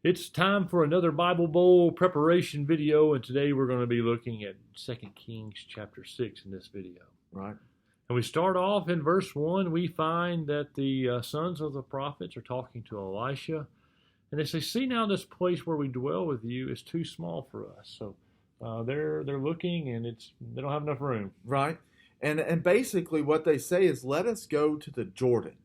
It's time for another Bible Bowl preparation video, and today we're going to be looking at 2 Kings chapter 6 in this video. Right. And we start off in verse 1. We find that the sons of the prophets are talking to Elisha, and they say, "See now, this place where we dwell with you is too small for us." So they're looking, and they don't have enough room. Right. And basically what they say is, let us go to the Jordan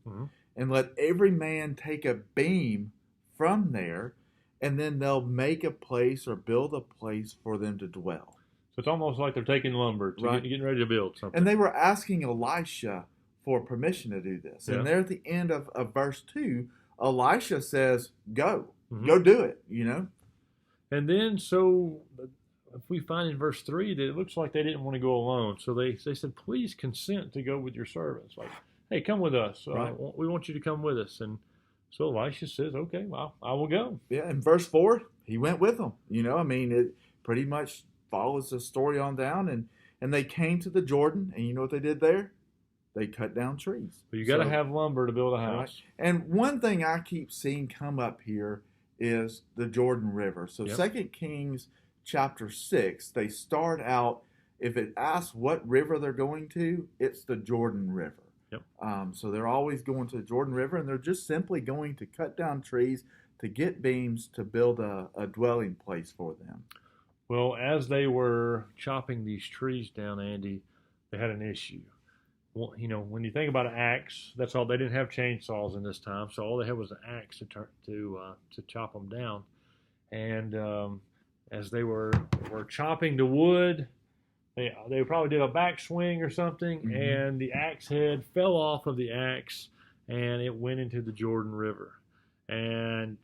and let every man take a beam from there, and then they'll make a place or build a place for them to dwell. So it's almost like they're taking lumber to getting ready to build something. And they were asking Elisha for permission to do this. Yeah. And there at the end of verse 2, Elisha says, go do it, And then so if we find in verse 3 that it looks like they didn't want to go alone. So they said, please consent to go with your servants. Like, hey, come with us. Right. We want you to come with us. And so Elisha says, okay, well, I will go. Yeah, in verse 4, he went with them. It pretty much follows the story on down. And they came to the Jordan, and you know what they did there? They cut down trees. But you got to have lumber to build a house. Right. And one thing I keep seeing come up here is the Jordan River. So 2 Kings chapter 6, they start out, if it asks what river they're going to, it's the Jordan River. Yep. So they're always going to the Jordan River, and they're just simply going to cut down trees to get beams to build a dwelling place for them. Well, as they were chopping these trees down, Andy, they had an issue. Well, when you think about an axe, that's all. They didn't have chainsaws in this time, so all they had was an axe to chop them down. And as they were chopping the wood, they probably did a backswing or something, and the axe head fell off of the axe, and it went into the Jordan River. And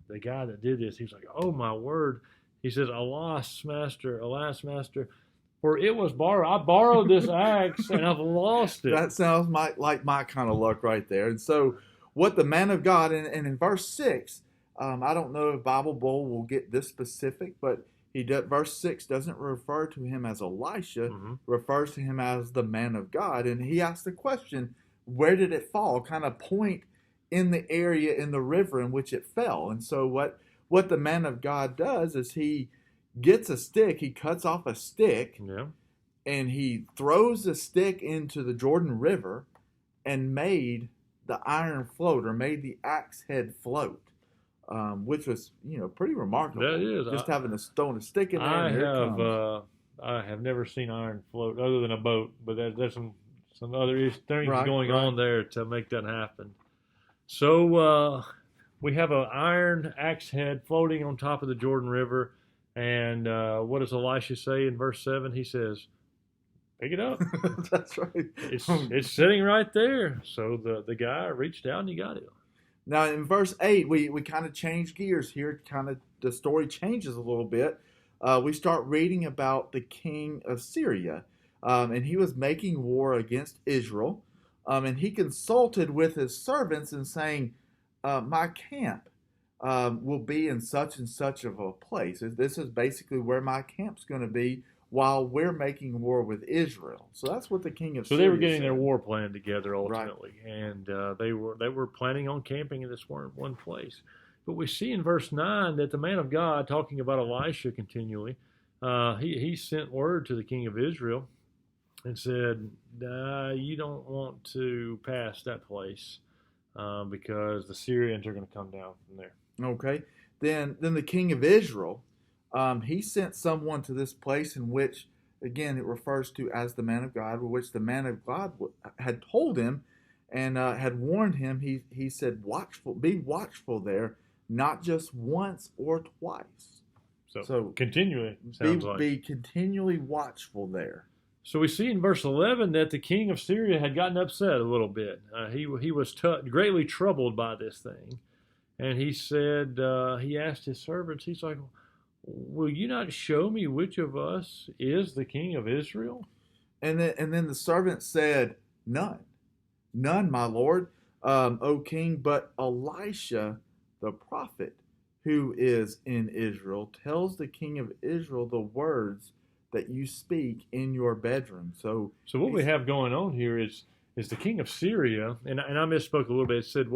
the guy that did this, he was like, "Oh my word!" He says, "Alas, master, for it was borrowed. I borrowed this axe, and I've lost it." That sounds like my kind of luck right there. And so, what the man of God, and in verse 6, I don't know if Bible Bowl will get this specific, but verse 6 doesn't refer to him as Elisha, refers to him as the man of God. And he asks the question, where did it fall? Kind of point in the area in the river in which it fell. And so what the man of God does is he gets a stick, he cuts off a stick, and he throws the stick into the Jordan River and made the iron float, or made the axe head float. Which was, pretty remarkable. That is. Just having a stick in there. I have never seen iron float other than a boat, but there's some other things going on there to make that happen. So we have an iron axe head floating on top of the Jordan River, and what does Elisha say in verse 7? He says, "Pick it up." That's right. It's sitting right there. So the guy reached out and he got it. Now, in verse 8, we kind of change gears here. The story changes a little bit. We start reading about the king of Syria, and he was making war against Israel, and he consulted with his servants and saying, my camp will be in such and such of a place. This is basically where my camp's going to be while we're making war with Israel. So that's what the king of Syria they were getting said. Their war plan together ultimately, and they were planning on camping in this one place. But we see in verse 9 that the man of God, talking about Elisha continually, he sent word to the king of Israel and said, you don't want to pass that place because the Syrians are going to come down from there. Okay. Then the king of Israel, he sent someone to this place in which, again, it refers to as the man of God, which the man of God had told him and had warned him. He said, be watchful there, not just once or twice. So continually, be continually watchful there. So we see in verse 11 that the king of Syria had gotten upset a little bit. He was greatly troubled by this thing. And he said, he asked his servants, he's like, will you not show me which of us is the king of Israel? And then the servant said, none, my lord, O king, but Elisha the prophet who is in Israel tells the king of Israel the words that you speak in your bedroom. So what we have going on here is the king of Syria, and I misspoke a little bit. It said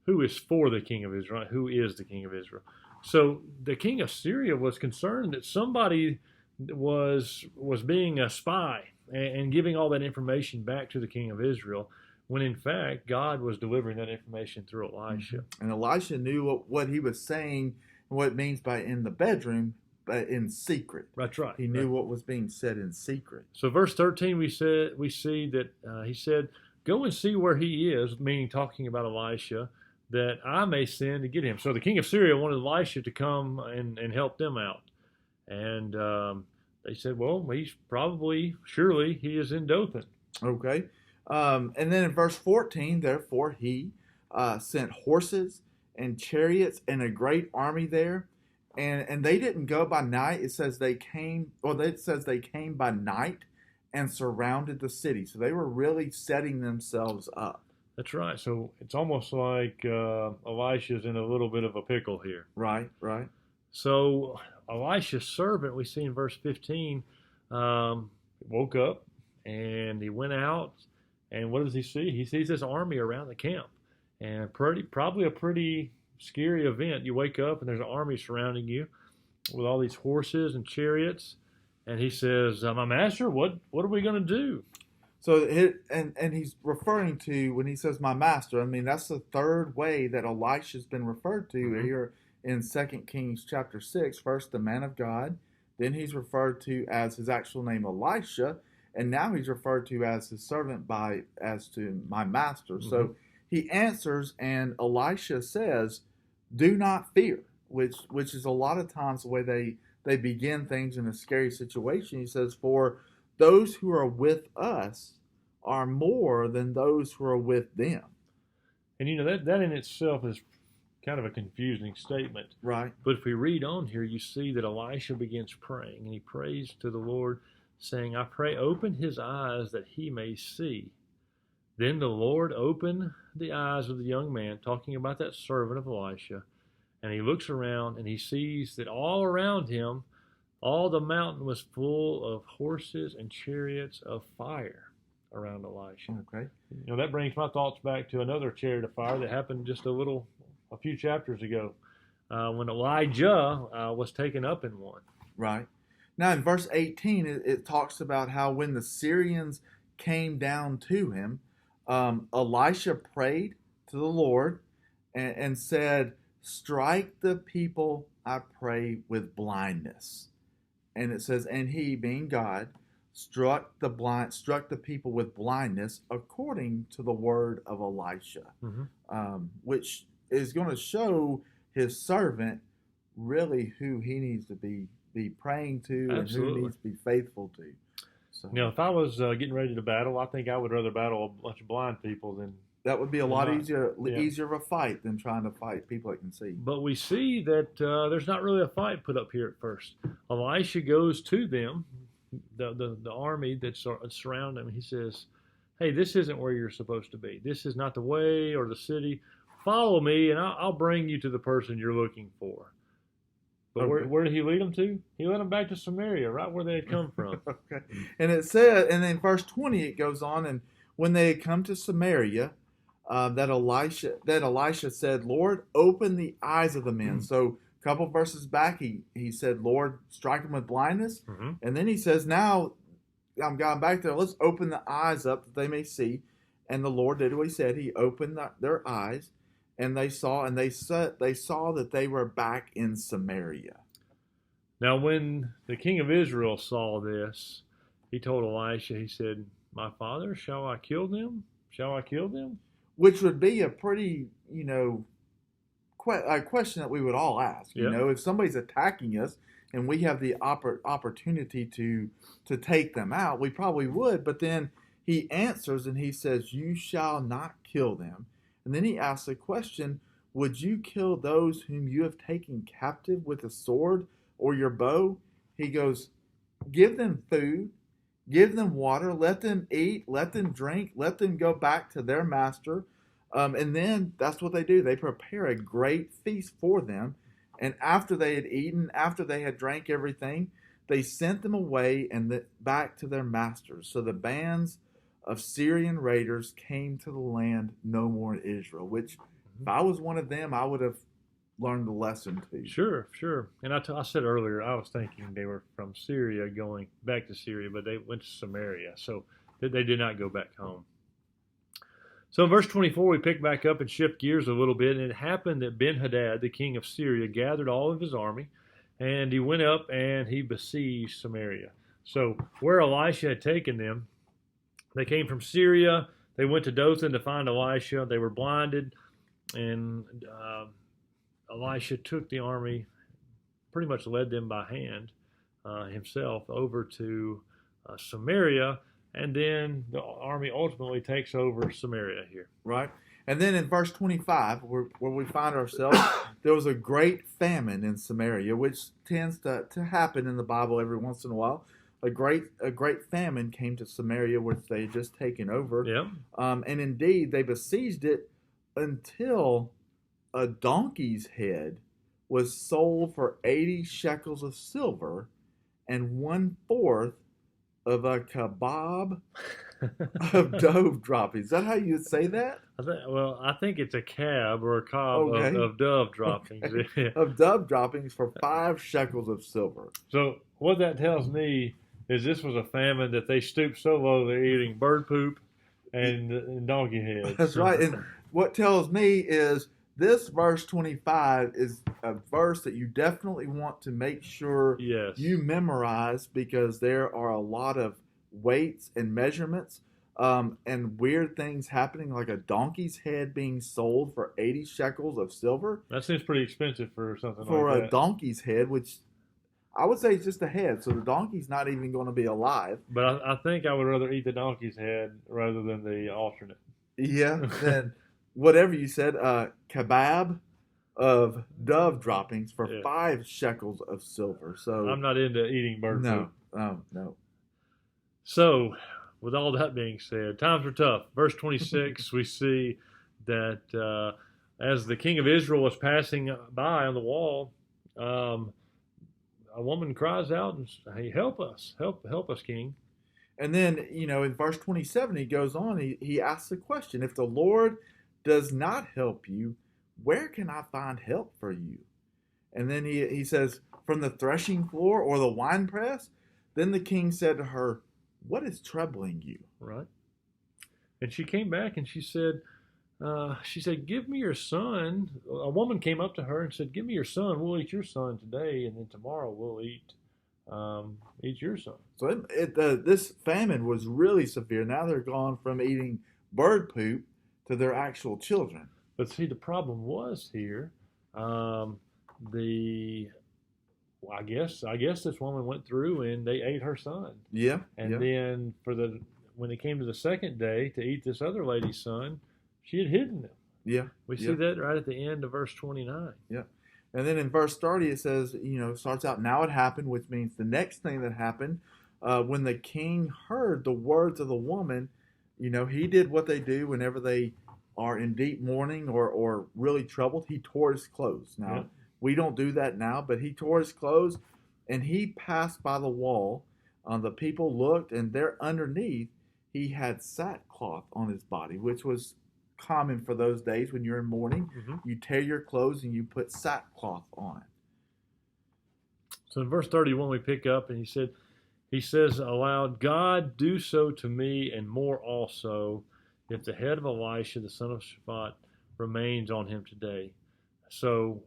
who is for the king of Israel, who is the king of Israel. So the king of Syria was concerned that somebody was being a spy and giving all that information back to the king of Israel, when in fact God was delivering that information through Elisha. And Elisha knew what he was saying and what it means by in the bedroom, but in secret. That's right. He knew what was being said in secret. So verse 13, we see that he said, "Go and see where he is," meaning talking about Elisha, "that I may send to get him." So the king of Syria wanted Elisha to come and help them out. And they said, well, surely he is in Dothan. Okay. And then in verse 14, therefore he sent horses and chariots and a great army there. And they didn't go by night. It says they came by night and surrounded the city. So they were really setting themselves up. That's right. So it's almost like Elisha's in a little bit of a pickle here. Right. So Elisha's servant, we see in verse 15, woke up and he went out. And what does he see? He sees this army around the camp. And probably a pretty scary event. You wake up and there's an army surrounding you with all these horses and chariots. And he says, "My master, what are we going to do?" So and he's referring to, when he says "my master," I mean that's the third way that Elisha's been referred to here in 2 Kings chapter 6. First, the man of God. Then he's referred to as his actual name, Elisha. And now he's referred to as his servant as to "my master." Mm-hmm. So he answers, and Elisha says, "Do not fear," which is a lot of times the way they begin things in a scary situation. He says, "For those who are with us are more than those who are with them." And that in itself is kind of a confusing statement. Right. But if we read on here, you see that Elisha begins praying, and he prays to the Lord, saying, "I pray, open his eyes that he may see." Then the Lord opened the eyes of the young man, talking about that servant of Elisha, and he looks around and he sees that all around him, all the mountain was full of horses and chariots of fire around Elisha. Okay. That brings my thoughts back to another chariot of fire that happened just a few chapters ago, when Elijah was taken up in one. Right. Now in verse 18, it talks about how when the Syrians came down to him, Elisha prayed to the Lord and said, "Strike the people, I pray, with blindness." And it says, and he, being God, struck the people with blindness according to the word of Elisha, which is going to show his servant really who he needs to be praying to. Absolutely. And who needs to be faithful to. So, if I was getting ready to battle, I think I would rather battle a bunch of blind people than... That would be a lot easier of a fight than trying to fight people that can see. But we see that there's not really a fight put up here at first. Elisha goes to them, the army that's surrounding him. He says, "Hey, this isn't where you're supposed to be. This is not the way or the city. Follow me, and I'll bring you to the person you're looking for." But where did he lead them to? He led them back to Samaria, right where they had come from. Okay. And it said, and in verse 20 it goes on, and when they had come to Samaria, that Elisha said, "Lord, open the eyes of the men." So a couple verses back, he said, "Lord, strike them with blindness." And then he says, now I'm going back there, let's open the eyes up that they may see. And the Lord did what he said. He opened their eyes, and they saw that they were back in Samaria. Now when the king of Israel saw this, he told Elisha, he said, "My father, shall I kill them? Shall I kill them?" Which would be a pretty, a question that we would all ask. Yep. If somebody's attacking us and we have the opportunity to take them out, we probably would. But then he answers and he says, "You shall not kill them." And then he asks the question, "Would you kill those whom you have taken captive with a sword or your bow?" He goes, "Give them food. Give them water, let them eat, let them drink, let them go back to their master." And then that's what they do. They prepare a great feast for them. And after they had eaten, after they had drank everything, they sent them away and back to their masters. So the bands of Syrian raiders came to the land no more in Israel, which if I was one of them, I would have learn the lesson too. Sure, sure. And I said earlier, I was thinking they were from Syria going back to Syria, but they went to Samaria. So they did not go back home. So in verse 24, we pick back up and shift gears a little bit. And it happened that Ben-Hadad, the king of Syria, gathered all of his army, and he went up and he besieged Samaria. So where Elisha had taken them, they came from Syria. They went to Dothan to find Elisha. They were blinded, and Elisha took the army, pretty much led them by hand himself over to Samaria, and then the army ultimately takes over Samaria here. Right. And then in verse 25, where we find ourselves, there was a great famine in Samaria, which tends to happen in the Bible every once in a while. A great famine came to Samaria, which they had just taken over. Yeah. And indeed, they besieged it until a donkey's head was sold for 80 shekels of silver and 1/4 of a kebab of dove droppings. Is that how you would say that? I think it's a cab or a cob of dove droppings. Okay. Of dove droppings for 5 shekels of silver. So what that tells me is this was a famine that they stooped so low they're eating bird poop and donkey heads. That's right. And what tells me is this verse 25 is a verse that you definitely want to make sure you memorize, because there are a lot of weights and measurements and weird things happening, like a donkey's head being sold for 80 shekels of silver. That seems pretty expensive for something for like that. For a donkey's head, which I would say it's just a head, so the donkey's not even going to be alive. But I think I would rather eat the donkey's head rather than the alternate. Yeah, then whatever you said, kebab of dove droppings for 5 shekels of silver. So I'm not into eating bird poop. No. So, with all that being said, times are tough. Verse 26, we see that as the king of Israel was passing by on the wall, a woman cries out and says, "Hey, help us, help us, king." And then, in verse 27, he goes on, he asks the question, if the Lord does not help you, where can I find help for you? And then he says, from the threshing floor or the winepress? Then the king said to her, what is troubling you? Right. And she came back and she said, give me your son. A woman came up to her and said, give me your son. We'll eat your son today, and then tomorrow we'll eat your son. So this famine was really severe. Now they're gone from eating bird poop to their actual children. But see, the problem was here, I guess this woman went through and they ate her son. Yeah. And then when it came to the second day to eat this other lady's son, she had hidden him. Yeah. We see that right at the end of verse 29. Yeah. And then in verse 30 it says, starts out, now it happened, which means the next thing that happened, when the king heard the words of the woman, he did what they do whenever they are in deep mourning or really troubled. He tore his clothes. Now, we don't do that now, but he tore his clothes and he passed by the wall. The people looked, and there underneath he had sackcloth on his body, which was common for those days when you're in mourning. Mm-hmm. You tear your clothes and you put sackcloth on it. So in verse 31 we pick up, and he says aloud, God, do so to me and more also, if the head of Elisha the son of Shaphat remains on him today. So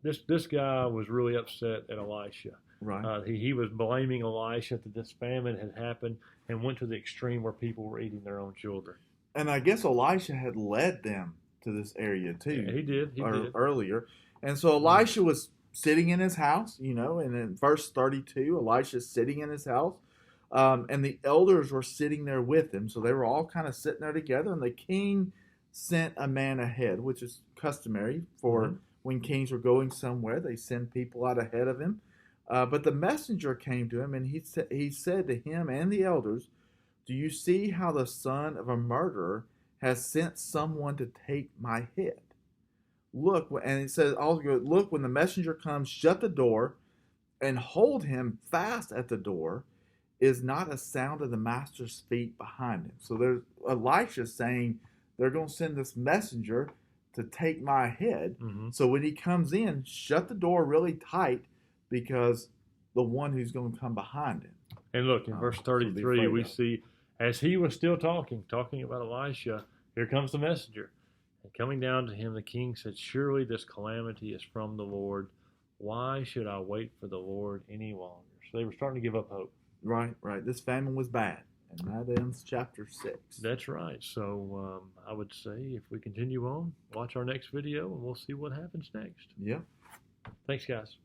this guy was really upset at Elisha. Right. He was blaming Elisha that this famine had happened and went to the extreme where people were eating their own children. And I guess Elisha had led them to this area too. Yeah, he did. Earlier. And so Elisha was sitting in his house, and in verse 32, Elisha's sitting in his house. And the elders were sitting there with him. So they were all kind of sitting there together. And the king sent a man ahead, which is customary for when kings were going somewhere. They send people out ahead of him. But the messenger came to him, and he said to him and the elders, do you see how the son of a murderer has sent someone to take my head? Look, and it says, look, when the messenger comes, shut the door and hold him fast at the door. Is not a sound of the master's feet behind him. So there's Elisha saying they're going to send this messenger to take my head. Mm-hmm. So when he comes in, shut the door really tight, because the one who's going to come behind him. And look, in verse So be 33, afraid we of. see, as he was still talking about Elisha, here comes the messenger. And coming down to him, the king said, "Surely this calamity is from the Lord. Why should I wait for the Lord any longer?" So they were starting to give up hope. Right. This famine was bad. And that ends chapter 6. That's right. So I would say if we continue on, watch our next video and we'll see what happens next. Yeah. Thanks, guys.